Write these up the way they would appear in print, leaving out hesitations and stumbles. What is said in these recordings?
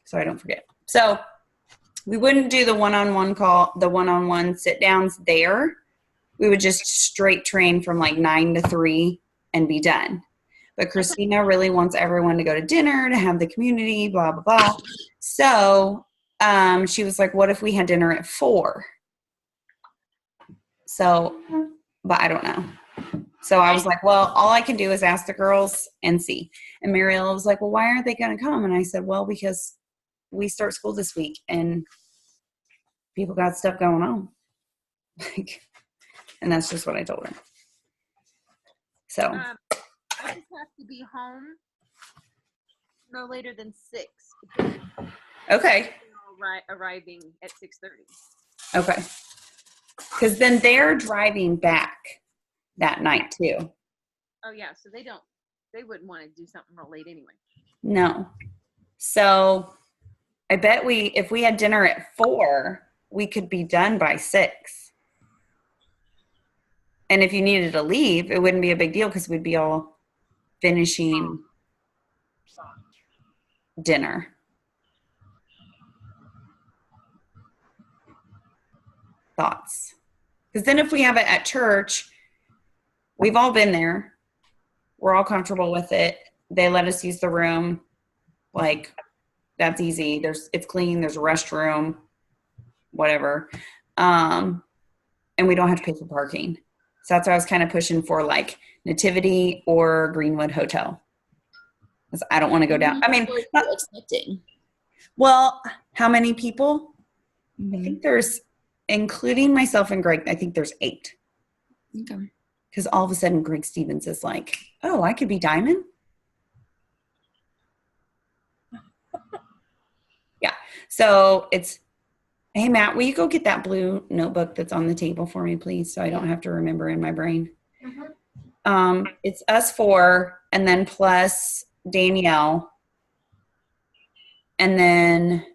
so I don't forget. So we wouldn't do the one-on-one call, the one-on-one sit downs there. We would just straight train from like 9 to 3 and be done. But Christina really wants everyone to go to dinner, to have the community, blah, blah, blah. So she was like, what if we had dinner at 4? So, but I don't know. So I was like, well, all I can do is ask the girls and see. And Mariella was like, well, why aren't they going to come? And I said, well, because we start school this week and people got stuff going on. And that's just what I told her. So. I just have to be home no later than 6. Okay. Arriving at 6:30. Okay. Because then they're driving back that night too. Oh yeah, so they wouldn't want to do something real late anyway. No. So I bet if we had dinner at 4, we could be done by 6. And if you needed to leave, it wouldn't be a big deal because we'd be all finishing dinner. Thoughts? Because then if we have it at church, we've all been there. We're all comfortable with it. They let us use the room. Like, that's easy. It's clean. There's a restroom, whatever. And we don't have to pay for parking. So that's why I was kind of pushing for like Nativity or Greenwood Hotel. Because I don't want to go down. I mean, not expecting. Well, how many people? I think there's, including myself and Greg, I think there's 8. Okay. Because all of a sudden Greg Stevens is like, oh, I could be Diamond? Yeah. So it's, hey, Matt, will you go get that blue notebook that's on the table for me, please, so I don't have to remember in my brain? Mm-hmm. It's us 4, and then plus Danielle. And then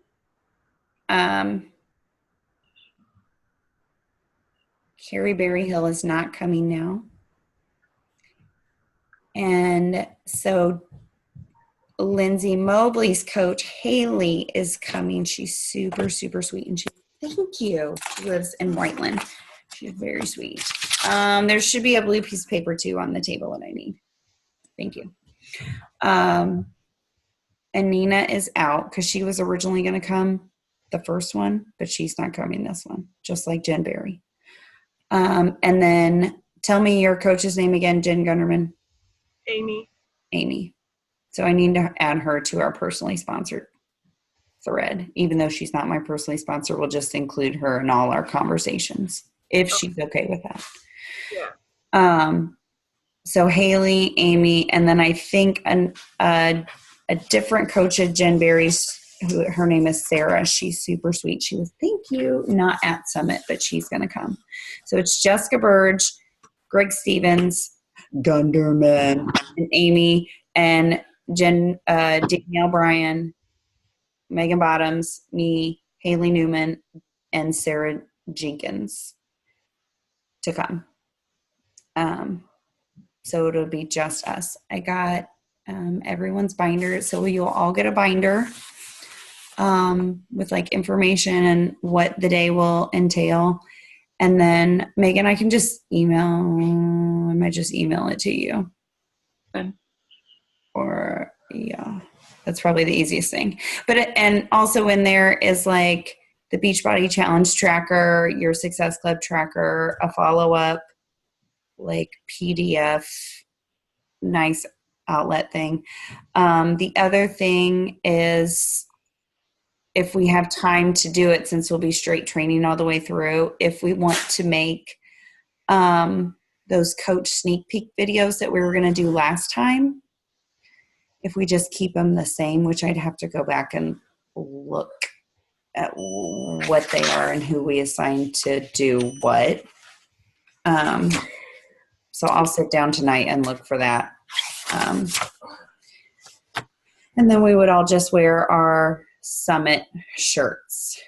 Carrie Berryhill is not coming now. And so Lindsay Mobley's coach, Haley, is coming. She's super, super sweet. And thank you. She lives in Whiteland. She's very sweet. There should be a blue piece of paper, too, on the table that I need. Thank you. And Nina is out because she was originally going to come the first one, but she's not coming this one, just like Jen Berry. And then tell me your coach's name again, Jen Gunderman. Amy. So I need to add her to our personally sponsored thread. Even though she's not my personally sponsored, we'll just include her in all our conversations if she's okay with that. Yeah. So Haley, Amy, and then I think a different coach at Jen Berry's, her name is Sarah. She's super sweet. She was, thank you, not at Summit, but she's going to come. So it's Jessica Burge, Greg Stevens, Gunderman, and Amy, and Danielle Bryan, Megan Bottoms, me, Haley Newman, and Sarah Jenkins to come. So it'll be just us. I got everyone's binder, so you'll all get a binder with like information and what the day will entail. And then Megan, I can just I might just email it to you. Or yeah, that's probably the easiest thing. And also in there is like the Beachbody Challenge tracker, your Success Club tracker, a follow-up, like PDF, nice outlet thing. The other thing is, if we have time to do it, since we'll be straight training all the way through, if we want to make those coach sneak peek videos that we were going to do last time, if we just keep them the same, which I'd have to go back and look at what they are and who we assigned to do what. So I'll sit down tonight and look for that. And then we would all just wear our Summit shirts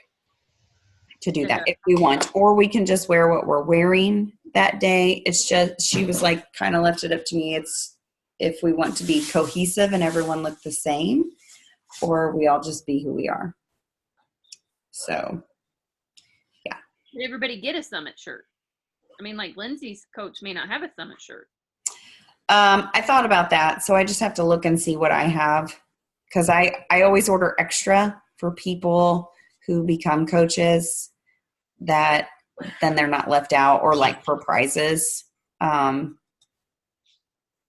to do that if we want. Or we can just wear what we're wearing that day. It's just, she was like, kind of left it up to me. It's if we want to be cohesive and everyone look the same, or we all just be who we are. So, Did everybody get a Summit shirt? I mean, like Lindsay's coach may not have a Summit shirt. I thought about that. So I just have to look and see what I have. Cause I always order extra for people who become coaches that then they're not left out, or like for prizes.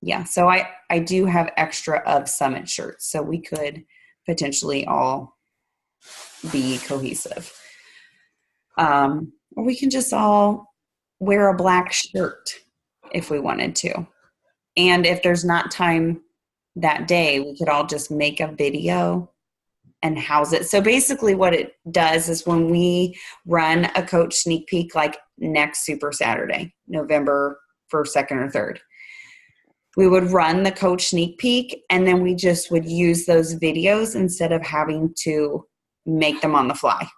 Yeah. So I do have extra of Summit shirts. So we could potentially all be cohesive. Or we can just all wear a black shirt if we wanted to. And if there's not time that day, we could all just make a video and house it. So basically what it does is when we run a coach sneak peek, like next Super Saturday, November 1st, 2nd, or 3rd, we would run the coach sneak peek, and then we just would use those videos instead of having to make them on the fly.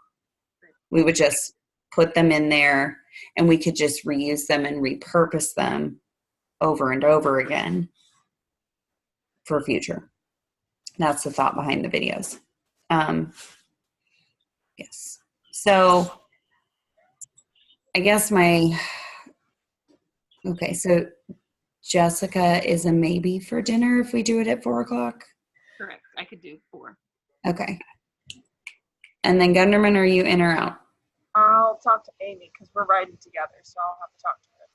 We would just put them in there, and we could just reuse them and repurpose them over and over again for future. That's the thought behind the videos. Yes. So I guess okay, so Jessica is a maybe for dinner if we do it at 4:00. Correct. I could do 4. Okay. And then Gunderman, are you in or out? I'll talk to Amy because we're riding together, so I'll have to talk to her.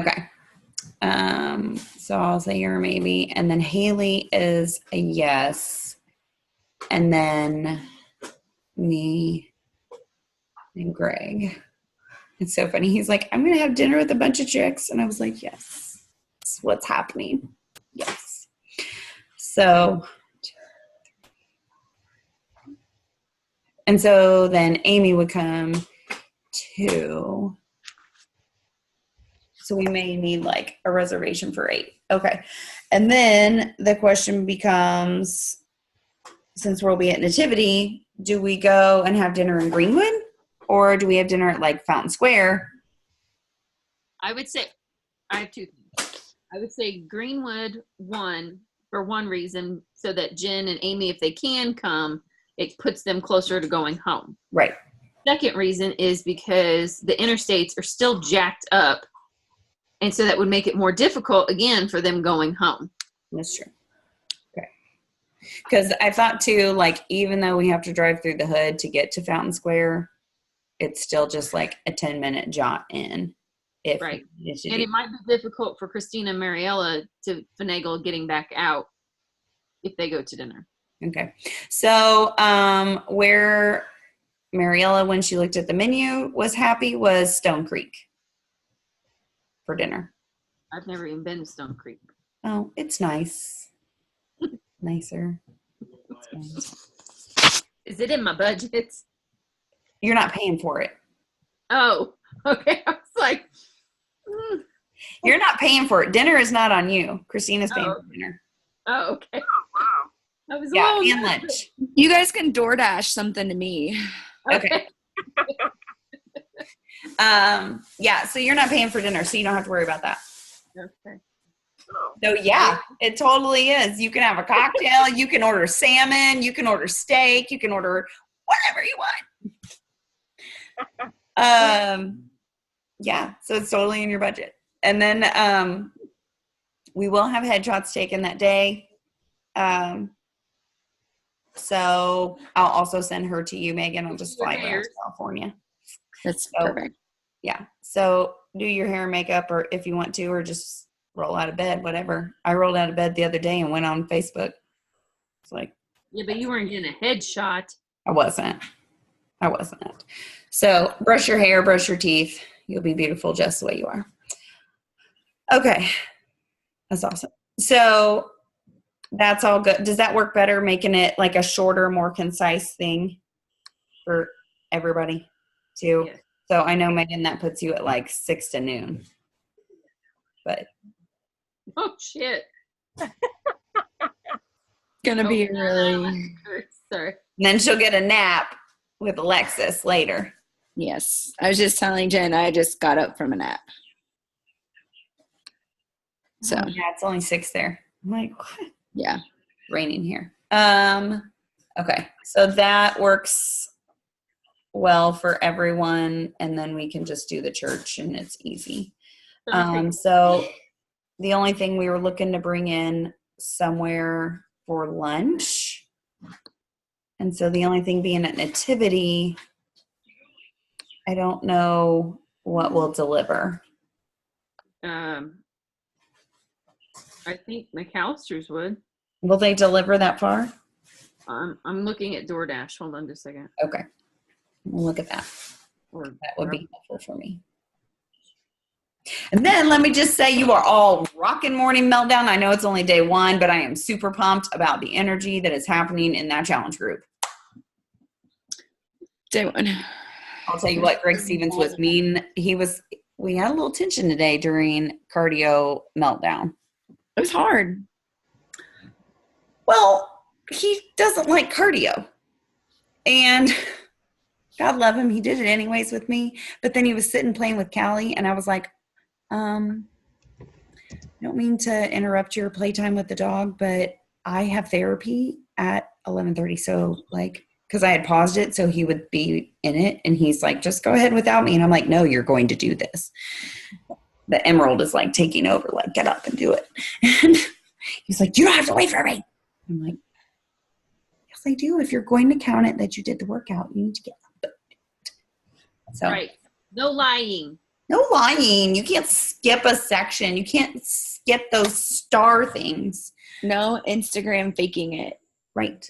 Okay. So I'll say you're a maybe, and then Haley is a yes, and then me and Greg. It's so funny. He's like, I'm gonna have dinner with a bunch of chicks, and I was like, yes, that's what's happening. Yes. So, and so then Amy would come too. So we may need like a reservation for 8. Okay. And then the question becomes, since we'll be at Nativity, do we go and have dinner in Greenwood, or do we have dinner at like Fountain Square? I would say, I have 2 things. I would say Greenwood, for one reason, so that Jen and Amy, if they can come, it puts them closer to going home. Right. Second reason is because the interstates are still jacked up. And so that would make it more difficult, again, for them going home. That's true. Okay. Because I thought too, like, even though we have to drive through the hood to get to Fountain Square, it's still just like a 10-minute jaunt in. Right. And it might be difficult for Christina and Mariella to finagle getting back out if they go to dinner. Okay. So where Mariella, when she looked at the menu, was happy was Stone Creek for dinner. I've never even been to Stone Creek. Oh, it's nice. Nicer. It's nice. Is it in my budget? You're not paying for it. Oh, okay. I was like, You're not paying for it. Dinner is not on you. Christina's paying Oh. for dinner. oh, okay. Wow. I was Yeah, alone. and lunch. You guys can DoorDash something to me. Okay. Yeah, so you're not paying for dinner, so you don't have to worry about that. Okay. Oh. So yeah, it totally is. You can have a cocktail, you can order salmon, you can order steak, you can order whatever you want. Yeah, so it's totally in your budget. And then we will have headshots taken that day. So I'll also send her to you, Megan. I'll just fly her out to California. That's So, perfect. yeah. So do your hair and makeup, or if you want to, or just roll out of bed, whatever. I rolled out of bed the other day and went on Facebook. It's like, Yeah, but you weren't getting a headshot. I wasn't. So brush your hair, brush your teeth. You'll be beautiful just the way you are. Okay. That's awesome. So that's all good. Does that work better, making it like a shorter, more concise thing for everybody too? Yes. So I know, Megan, that puts you at like 6 to noon. But Oh, shit. Gonna be Oh, really, Sorry. then she'll get a nap with Alexis later. yes. I was just telling Jen, I just got up from a nap. So, Yeah, it's only 6 there. I'm like, what? yeah. Raining here. Okay, so that works well for everyone, and then we can just do the church, and it's easy. So the only thing we were looking to bring in somewhere for lunch, and so the only thing being at Nativity, I don't know what we'll deliver. I think McAllister's would. Will they deliver that far? I'm looking at DoorDash. Hold on just a second. Okay, we'll look at that. Or That would be helpful for me. And then let me just say, you are all rocking Morning Meltdown. I know it's only day one, but I am super pumped about the energy that is happening in that challenge group. Day one. I'll tell you what, Greg Stevens was mean. We had a little tension today during cardio meltdown. It was hard. Well, he doesn't like cardio. And God love him, he did it anyways with me. But then he was sitting playing with Callie, and I was like, I don't mean to interrupt your playtime with the dog, but I have therapy at 11:30. So because I had paused it so he would be in it, and he's like, just go ahead without me. And I'm like, no, you're going to do this. The Emerald is taking over, get up and do it. And he's like, you don't have to wait for me. I'm like, yes, I do. If you're going to count it that you did the workout, you need to get up. So right. No lying. no lying. You can't skip a section. You can't skip those star things. No Instagram faking it. Right.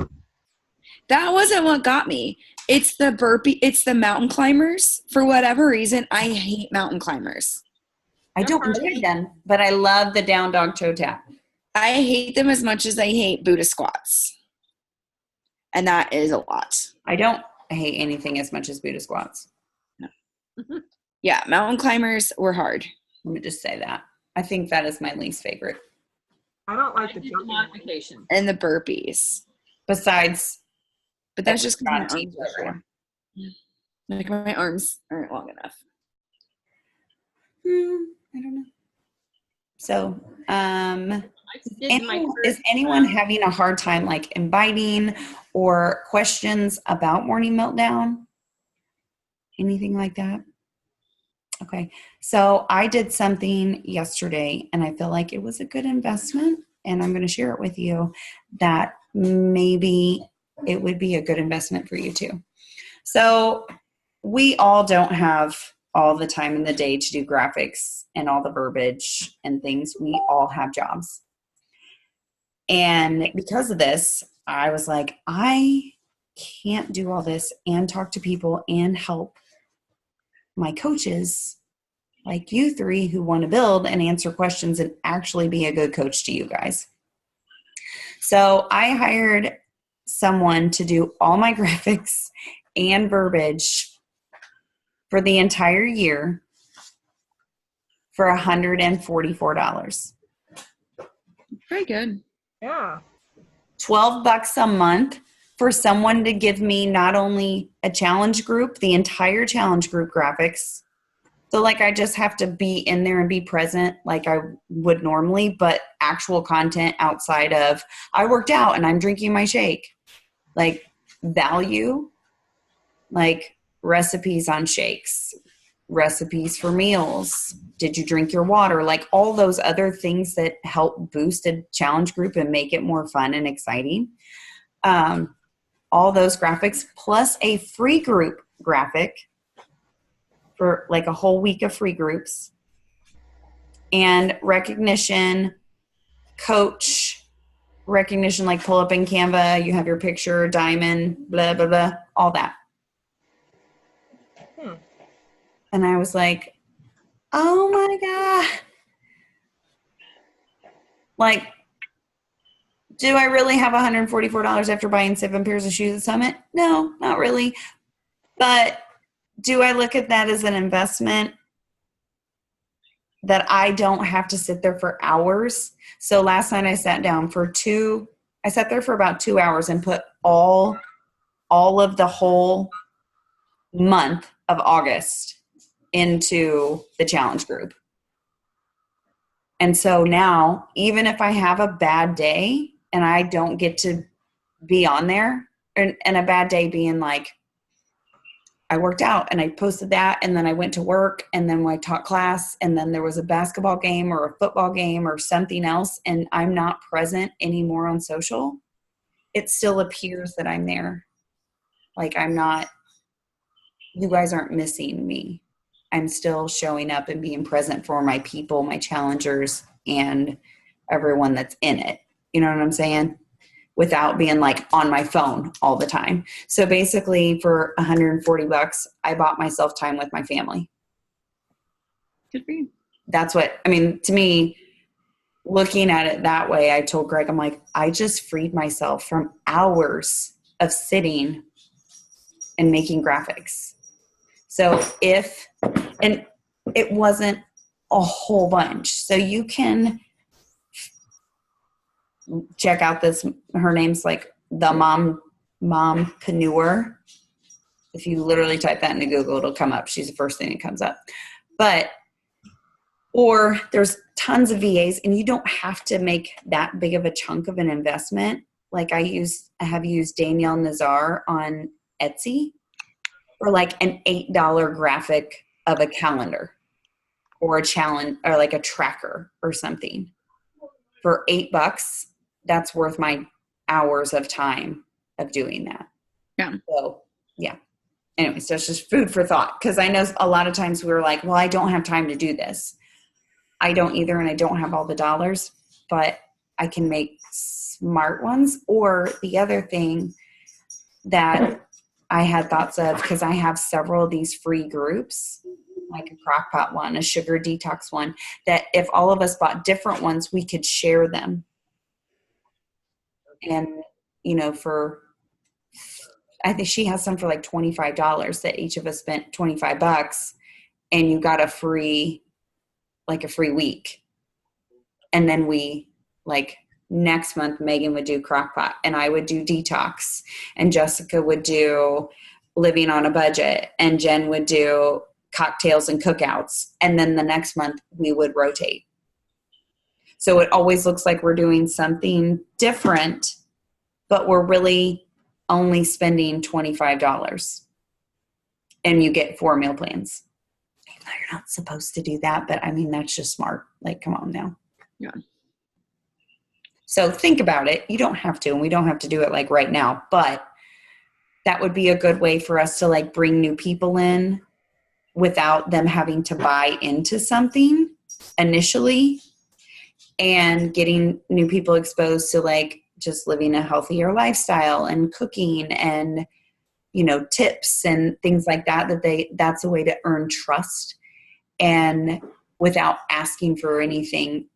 That wasn't what got me. It's the burpee. It's the mountain climbers. For whatever reason, I hate mountain climbers. I don't enjoy them, but I love the down dog toe tap. I hate them as much as I hate Buddha squats. And that is a lot. I don't hate anything as much as Buddha squats. Yeah, mountain climbers were hard. Let me just say that. I think that is my least favorite. I don't I like the did the jumping. modification. And the burpees. Besides, But that's just because not my team arms are program. short. My arms aren't long enough. I don't know. So, I did my is anyone having a hard time inviting or questions about Morning Meltdown? Anything like that? Okay. So I did something yesterday, and I feel like it was a good investment, and I'm going to share it with you that maybe it would be a good investment for you too. So we all don't have all the time in the day to do graphics and all the verbiage and things. We all have jobs. And because of this, I was like, I can't do all this and talk to people and help my coaches like you three who want to build and answer questions and actually be a good coach to you guys. So I hired someone to do all my graphics and verbiage for the entire year for $144. Very good. Yeah. $12 a month for someone to give me not only a challenge group, the entire challenge group graphics. So I just have to be in there and be present like I would normally, but actual content outside of I worked out and I'm drinking my shake. Value, recipes on shakes, recipes for meals. Did you drink your water? All those other things that help boost a challenge group and make it more fun and exciting. All those graphics plus a free group graphic for a whole week of free groups, and recognition, coach recognition, pull up in Canva, you have your picture, diamond, blah, blah, blah, all that. And I was like, oh my God. Do I really have $144 after buying 7 pairs of shoes at Summit? No, not really. But do I look at that as an investment that I don't have to sit there for hours? So last night I sat down I sat there for about 2 hours and put all of the whole month of August into the challenge group. And so now, even if I have a bad day and I don't get to be on there, and a bad day being like, I worked out and I posted that, and then I went to work, and then I taught class, and then there was a basketball game or a football game or something else, and I'm not present anymore on social, it still appears that I'm there. Like I'm not, you guys aren't missing me. I'm still showing up and being present for my people, my challengers, and everyone that's in it. You know what I'm saying? Without being like on my phone all the time. So basically for $140, I bought myself time with my family. Good for you. That's what, I mean, to me, looking at it that way, I told Greg, I'm like, I just freed myself from hours of sitting and making graphics. So and it wasn't a whole bunch. So you can check out this, her name's like the mompreneur. If you literally type that into Google, it'll come up. She's the first thing that comes up. Or there's tons of VAs, and you don't have to make that big of a chunk of an investment. Like I have used Danielle Nazar on Etsy for like an $8 graphic of a calendar or a challenge or like a tracker or something. For $8, that's worth my hours of time of doing that. Yeah. So yeah. Anyway, so it's just food for thought. Cause I know a lot of times we're like, well, I don't have time to do this. I don't either. And I don't have all the dollars, but I can make smart ones. Or the other thing that I had thoughts of, cause I have several of these free groups, like a crock pot one, a sugar detox one, that if all of us bought different ones, we could share them. And, you know, I think she has some for like $25 that each of us spent $25, and you got a free week. And then we like next month, Megan would do crock pot and I would do detox, and Jessica would do living on a budget, and Jen would do cocktails and cookouts. And then the next month we would rotate. So it always looks like we're doing something different, but we're really only spending $25, and you get 4 meal plans. Even though you're not supposed to do that, but I mean, that's just smart. Like, come on now. Yeah. So think about it. You don't have to, and we don't have to do it like right now, but that would be a good way for us to like bring new people in without them having to buy into something initially, and getting new people exposed to like just living a healthier lifestyle and cooking and, you know, tips and things like that, that's a way to earn trust, and without asking for anything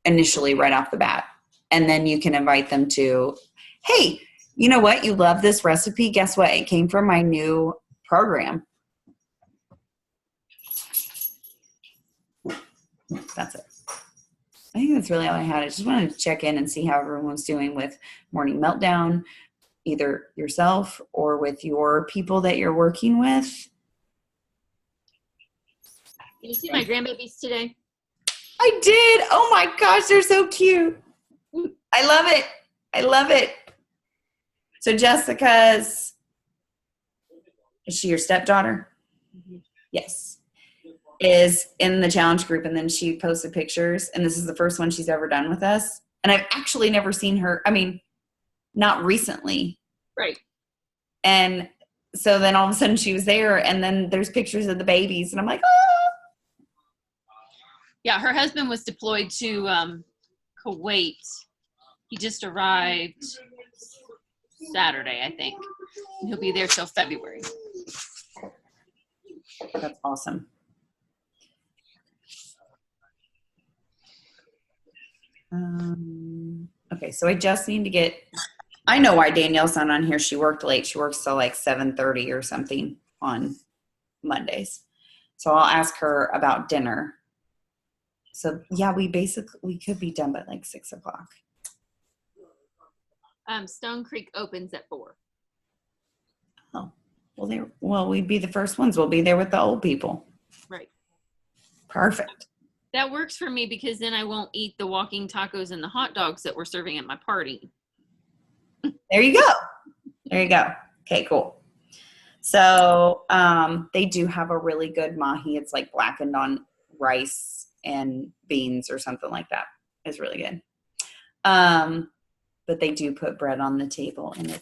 initially right off the bat. And then you can invite them to, hey, you know what? You love this recipe. Guess what? It came from my new program. That's it. I think that's really all I had. I just wanted to check in and see how everyone's doing with Morning Meltdown, either yourself or with your people that you're working with. Did you see my grandbabies today? I did. Oh my gosh, they're so cute. I love it. I love it. So Jessica's, is she your stepdaughter? Mhm. Yes. Is in the challenge group, and then she posted pictures, and this is the first one she's ever done with us. And I've actually never seen her, I mean, not recently. Right. And so then all of a sudden she was there, and then there's pictures of the babies, and I'm like, oh. Yeah, her husband was deployed to Kuwait. He just arrived Saturday, I think. And he'll be there till February. That's awesome. Okay, so I just need to get, I know why Danielle's not on here. She worked late. She works till like 7:30 or something on Mondays. So I'll ask her about dinner. So yeah, we could be done by like 6 o'clock. Stone Creek opens at 4. Oh, well, we'd be the first ones. We'll be there with the old people. Right. Perfect. That works for me because then I won't eat the walking tacos and the hot dogs that we're serving at my party. There you go. There you go. Okay, cool. So they do have a really good mahi. It's like blackened on rice and beans or something like that. It's really good. But they do put bread on the table, and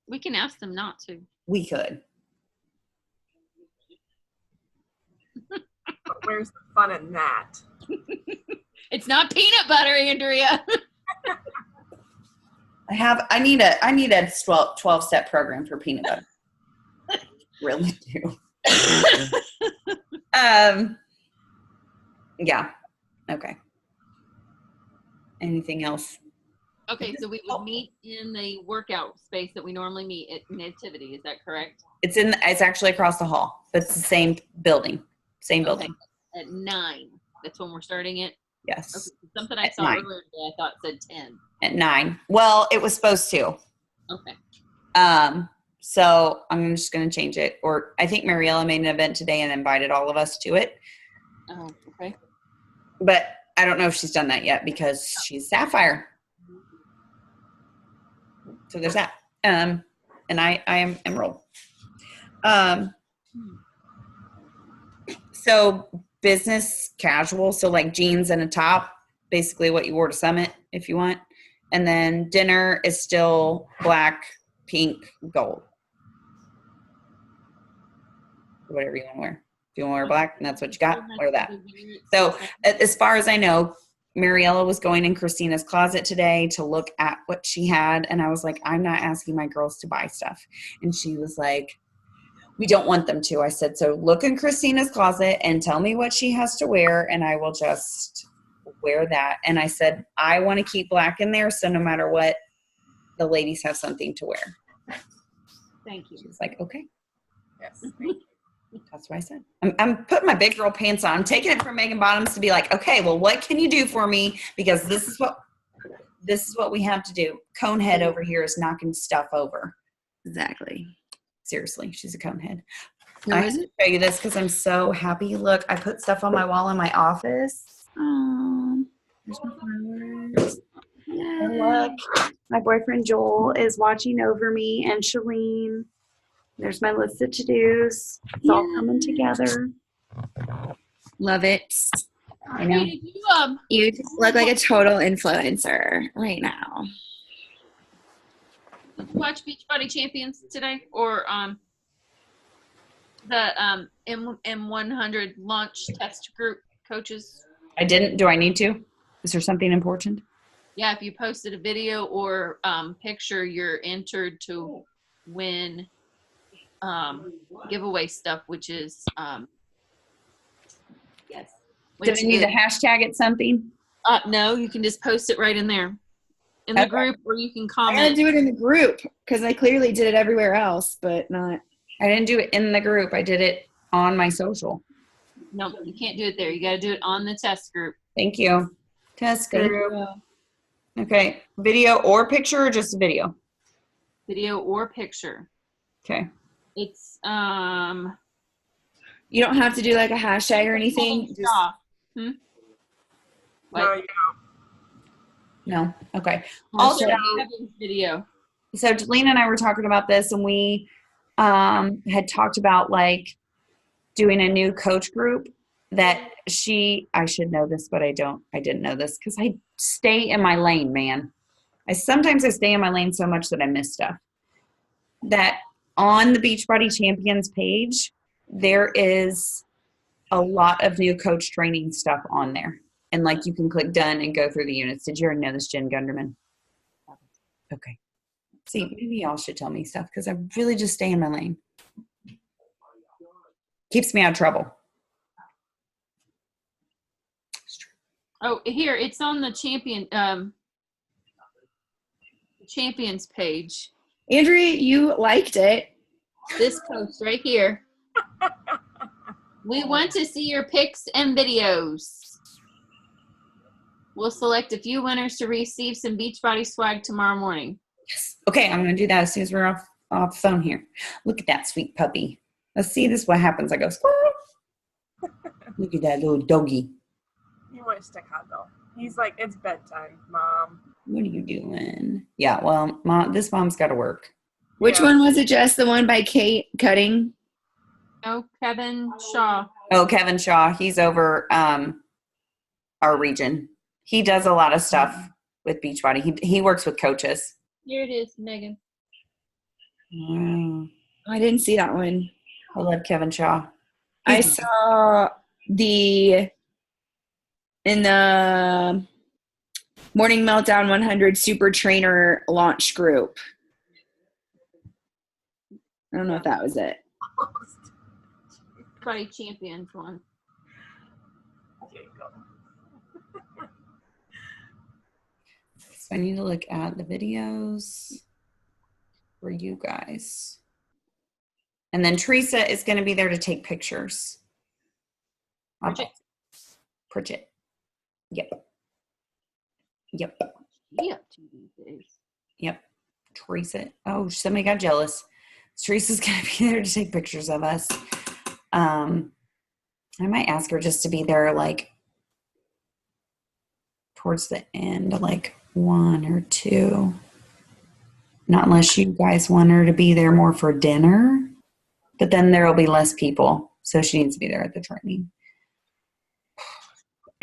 We can ask them not to. we could. But where's the fun in that? It's not peanut butter, Andrea. I need a 12 step program for peanut butter. Really do. Yeah. Okay. Anything else? Okay, so we would meet in the workout space that we normally meet at Nativity. Is that correct? It's actually across the hall, but it's the same building. Same building. At 9. That's when we're starting it. Yes. Okay. Something I At saw 9. earlier today, I thought said 10. At 9. Well, it was supposed to. Okay. So I'm just going to change it. Or I think Mariella made an event today and invited all of us to it. Oh, okay. But I don't know if she's done that yet because she's Sapphire. So there's that. And I am Emerald. So business casual, so like jeans and a top, basically what you wore to Summit if you want. And then dinner is still black, pink, gold. Whatever you want to wear. If you want to wear black, and that's what you got, wear that. So as far as I know, Mariella was going in Christina's closet today to look at what she had. And I was like, I'm not asking my girls to buy stuff. And she was like, we don't want them to. I said, so look in Christina's closet and tell me what she has to wear, and I will just wear that. And I said, I want to keep black in there, so no matter what, the ladies have something to wear. Thank you. She was like, okay. Yes. That's what I said. I'm putting my big girl pants on. I'm taking it from Megan Bottoms to be like, okay, well, what can you do for me? Because this is what we have to do. Conehead over here is knocking stuff over. Exactly. Seriously, she's a conehead. Who I is have it? to show you this because I'm so happy. Look, I put stuff on my wall in my office. There's my flowers. And look, my boyfriend Joel is watching over me, and Shalene. There's my list of to-dos. It's all coming together. Love it. I know. Hey, did You just look like a total influencer right now. you watch Beachbody Champions today, or the M100 launch test group coaches? I didn't. Do I need to? Is there something important? Yeah, if you posted a video or picture, you're entered to win giveaway stuff, which is yes. Did I need to hashtag it something? No, you can just post it right in there in the Okay. group, or you can I gotta comment. do it in the group because I clearly did it everywhere else, but not. I didn't do it in the group. I did it on my social. No, you can't do it there. You got to do it on the test group. Thank you. Test Thank group. you. Okay. Video or picture, or just video? Video or picture. Okay. It's You don't have to do like a hashtag or anything. Just, No, Like, you No. Okay. also Also- video. So Delina and I were talking about this, and we had talked about like doing a new coach group that I should know this, but I didn't know this because I stay in my lane, man. Sometimes I stay in my lane so much that I miss stuff. That on the Beachbody Champions page, there is a lot of new coach training stuff on there. And like you can click done and go through the units. Did you already know this, Jen Gunderman? Okay. See, maybe y'all should tell me stuff because I really just stay in my lane. Keeps me out of trouble. Oh, here it's on the champions page. Andrea, you liked it. This post right here. We want to see your pics and videos. We'll select a few winners to receive some Beachbody swag tomorrow morning. Yes. Okay, I'm going to do that as soon as we're off the phone here. Look at that sweet puppy. Let's see this. What happens? I go, squirrel. Look at that little doggy. You want to stick hot though. He's like, it's bedtime, Mom. What are you doing? Yeah, well, this mom's got to work. Which Yeah. one was it? Just the one by Kate Cutting? Oh, Kevin Shaw. Oh, Kevin Shaw. He's over our region. He does a lot of stuff with Beachbody. He works with coaches. Here it is, Megan. Wow. I didn't see that one. I love Kevin Shaw. I He's- saw in the Morning Meltdown 100 Super Trainer launch group. I don't know if that was it. Body Champions one. So I need to look at the videos for you guys. And then Teresa is going to be there to take pictures. Bridget. Bridget. Yep. Yep. Yeah, these days. Yep. Teresa. Oh, somebody got jealous. Teresa's going to be there to take pictures of us. I might ask her just to be there like towards the end, like 1 or 2. Not unless you guys want her to be there more for dinner. But then there will be less people. So she needs to be there at the training.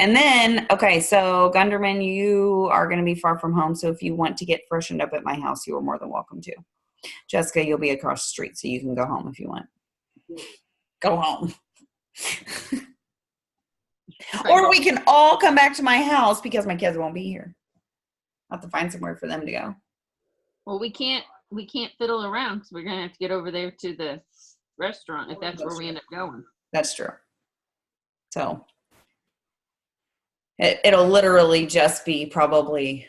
And then, okay, so Gunderman, you are going to be far from home. So if you want to get freshened up at my house, you are more than welcome to. Jessica, you'll be across the street, so you can go home if you want. Go home. Or we can all come back to my house because my kids won't be here. I'll have to find somewhere for them to go. Well, we can't fiddle around because we're gonna have to get over there to the restaurant if that's where we end up going. That's true. So it'll literally just be probably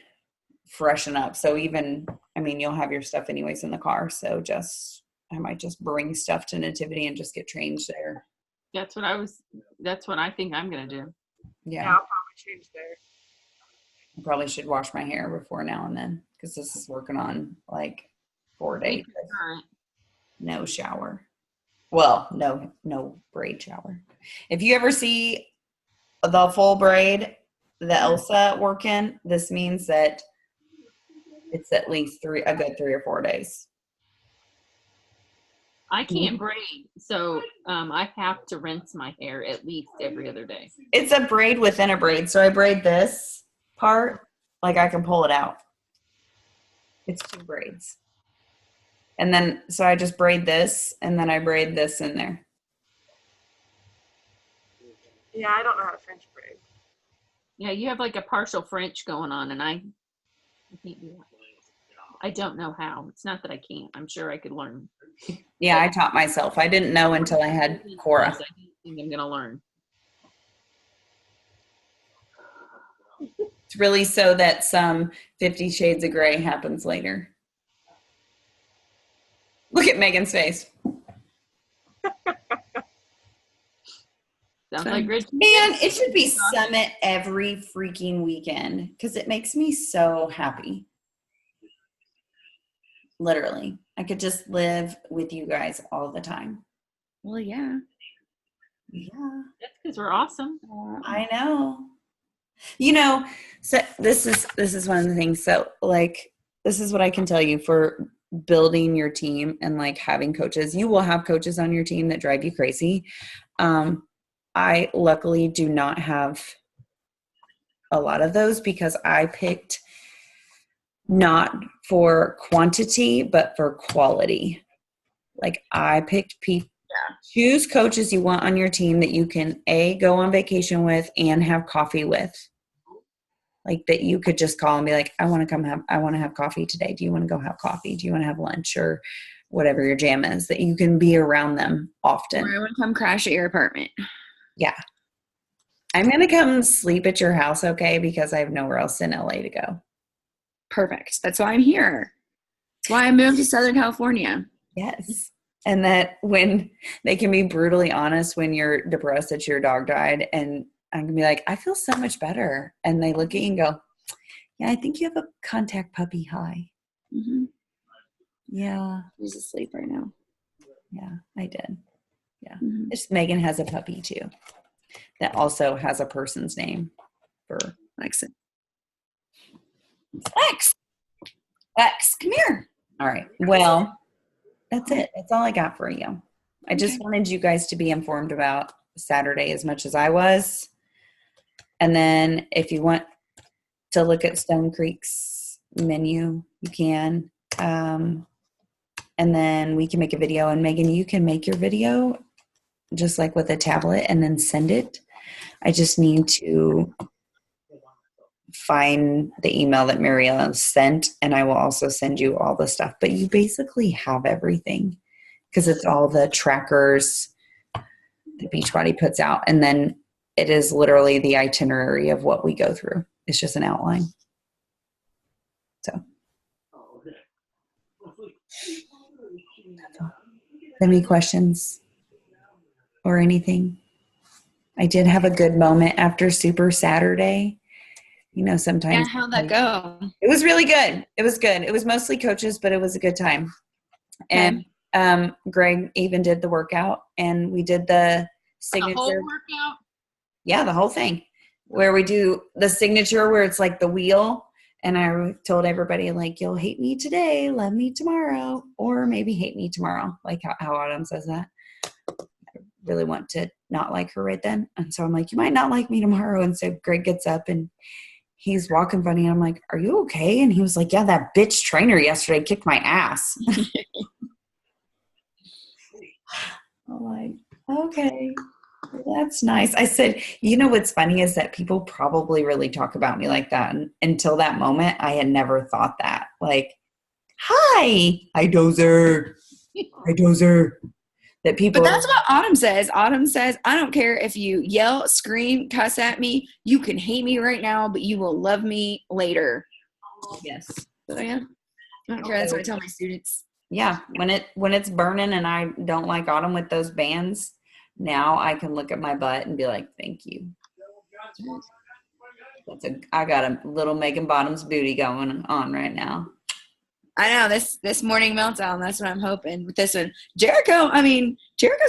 freshen up. So even, I mean, you'll have your stuff anyways in the car. So I might just bring stuff to Nativity and just get changed there. That's what I think I'm gonna do. Yeah, Yeah. I'll probably change there. I probably should wash my hair before now and then because this is working on like 4 days. Alright. No shower. Well, no braid shower. If you ever see the full braid, the Elsa working, this means that it's at least a good 3 or 4 days. I can't braid, so I have to rinse my hair at least every other day. It's a braid within a braid. So I braid this part, like I can pull it out. It's 2 braids. And then, so I just braid this and then I braid this in there. Yeah, I don't know how to French braid. Yeah, you have like a partial French going on, and I can't do that. I don't know how. It's not that I can't. I'm sure I could learn. Yeah, I taught myself. I didn't know until I had Cora. I think I'm gonna learn. It's really so that some 50 Shades of Grey happens later. Look at Megan's face. Sounds like rich. Man, it should be Summit every freaking weekend because it makes me so happy. Literally. I could just live with you guys all the time. Well, yeah. Yeah, That's because we're awesome. I know. You know, so this is one of the things. So like, this is what I can tell you for building your team and like having coaches. You will have coaches on your team that drive you crazy. I luckily do not have a lot of those because I picked not for quantity, but for quality. Like I picked people. Choose coaches you want on your team that you can go on vacation with and have coffee with. Like that you could just call and be like, I want to have coffee today. Do you want to go have coffee? Do you want to have lunch or whatever your jam is, that you can be around them often. Or I want to come crash at your apartment. Yeah. I'm going to come sleep at your house, okay? Because I have nowhere else in LA to go. Perfect. That's why I'm here. That's why I moved to Southern California. Yes. And that when they can be brutally honest when you're depressed that your dog died, and I can be like, I feel so much better. And they look at you and go, yeah, I think you have a contact puppy high. Mm-hmm. Yeah. He's asleep right now. Yeah, I did. Yeah. Mm-hmm. It's Megan has a puppy too. That also has a person's name for Lexi. Lex. Lex, come here. All right. Well, that's it. That's all I got for you. I just Okay. wanted you guys to be informed about Saturday as much as I was. And then if you want to look at Stone Creek's menu, you can. And then we can make a video. And Megan, you can make your video just like with a tablet and then send it. I just need to find the email that Mariella sent, and I will also send you all the stuff. But you basically have everything because it's all the trackers that Beachbody puts out. And then it is literally the itinerary of what we go through. It's just an outline. So. Any questions or anything? I did have a good moment after Super Saturday. You know, sometimes. Yeah, how'd that go? It was really good. It was good. It was mostly coaches, but it was a good time. And Greg even did the workout, and we did the signature. The whole workout? Yeah, the whole thing. Where we do the signature where it's like the wheel. And I told everybody, like, you'll hate me today, love me tomorrow, or maybe hate me tomorrow, like how Autumn says that. I really want to not like her right then. And so I'm like, you might not like me tomorrow. And so Greg gets up and he's walking funny. And I'm like, are you okay? And he was like, yeah, that bitch trainer yesterday kicked my ass. I'm like, okay. Well, that's nice. I said, you know what's funny is that people probably really talk about me like that. And until that moment, I had never thought that. Like, hi Dozer. Hi, Dozer. That people. But that's what Autumn says. Autumn says, I don't care if you yell, scream, cuss at me. You can hate me right now, but you will love me later. Yes. So, yeah. I don't care. That's what I tell my students. Yeah. When it's burning and I don't like Autumn with those bands, now I can look at my butt and be like, thank you. I got a little Megan Bottoms booty going on right now. I know this morning meltdown. That's what I'm hoping with this one. Jericho's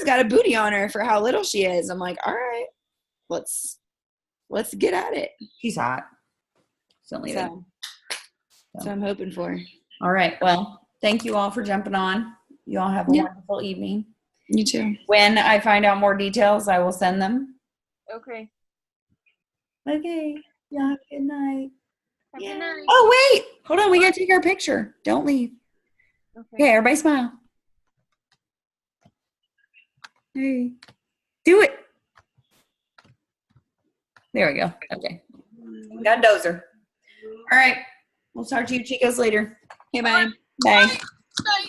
got a booty on her for how little she is. I'm like, all right, let's get at it. She's hot. So I'm hoping for. All right. Well, thank you all for jumping on. You all have a wonderful evening. You too. When I find out more details, I will send them. Okay. Okay. Yeah. Have a good night. Have a good night. Oh, wait. Hold on. We got to take our picture. Don't leave. Okay. Everybody smile. Hey. Do it. There we go. Okay. Got Dozer. All right. We'll talk to you chicos later. Hey, bye. Bye. Bye.